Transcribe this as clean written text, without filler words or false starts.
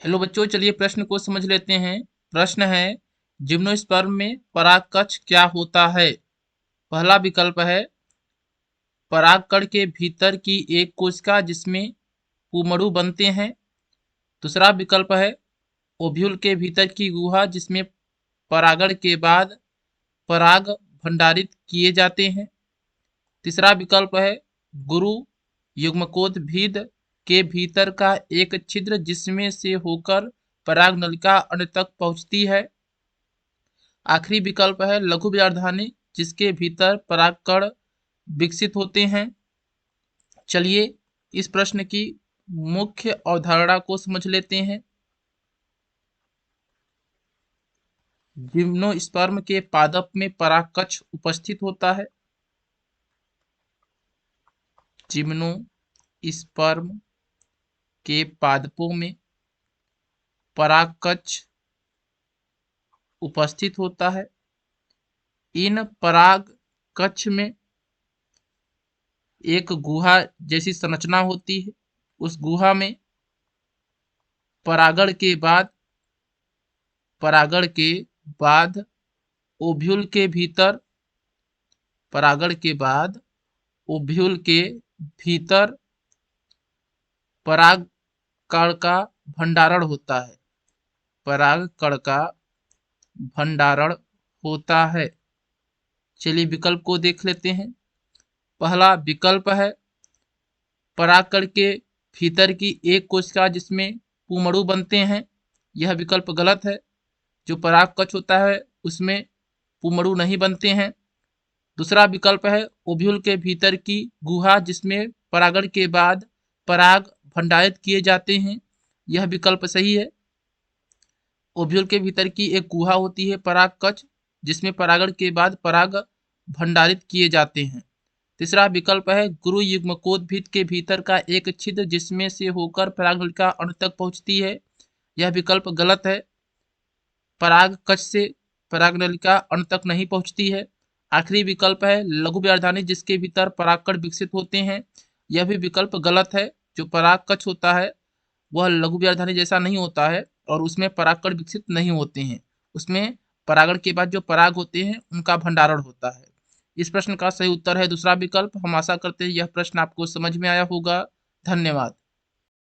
Hello बच्चों, चलिए प्रश्न को समझ लेते हैं। प्रश्न है, जिम्नोस्पर्म में परागकक्ष क्या होता है? पहला विकल्प है परागकण के भीतर की एक कोशिका जिसमें पुमड़ु बनते हैं। दूसरा विकल्प है ओव्यूल के भीतर की गुहा जिसमें परागण के बाद पराग भंडारित किए जाते हैं। तीसरा विकल्प है गुरु युग्मकोद्भिद के भीतर का एक छिद्र जिसमें से होकर पराग नलिका अंड तक पहुंचती है। आखिरी विकल्प है लघु व्याधानी जिसके भीतर परागकण विकसित होते हैं। चलिए इस प्रश्न की मुख्य अवधारणा को समझ लेते हैं। जिम्नोस्पर्म के पादप में परागकक्ष उपस्थित होता है। जिम्नोस्पर्म के पादपों में परागकक्ष उपस्थित होता है। इन परागकक्ष में एक गुहा जैसी संरचना होती है। उस गुहा में परागण के बाद ओव्यूल के भीतर परागण के बाद ओव्यूल के भीतर परागकण का भंडारण होता है। परागकण का भंडारण होता है। चलिए विकल्प को देख लेते हैं। पहला विकल्प है परागकण के भीतर की एक कोशिका जिसमें पुमड़ु बनते हैं। यह विकल्प गलत है। जो परागकक्ष होता है उसमें पुमड़ु नहीं बनते हैं। दूसरा विकल्प है ओव्यूल के भीतर की गुहा जिसमें परागण के बाद पराग भंडारित किए जाते हैं। यह विकल्प सही है। ओव्यूल के भीतर की एक गुहा होती है परागकक्ष जिसमें परागण के बाद पराग भंडारित किए जाते हैं। तीसरा विकल्प है गुरु युग्मकोद्भिद के भीतर का एक छिद्र जिसमें से होकर पराग नलिका अणु तक पहुंचती है। यह विकल्प गलत है। परागकक्ष से पराग नलिका अणु तक नहीं पहुंचती है। आखिरी विकल्प है लघु व्याधानी जिसके भीतर परागकण विकसित होते हैं। यह भी विकल्प गलत है। जो परागकक्ष होता है वह लघु व्याधानी जैसा नहीं होता है और उसमें परागकण विकसित नहीं होते हैं। उसमें परागण के बाद जो पराग होते हैं उनका भंडारण होता है। इस प्रश्न का सही उत्तर है दूसरा विकल्प। हम आशा करते हैं यह प्रश्न आपको समझ में आया होगा। धन्यवाद।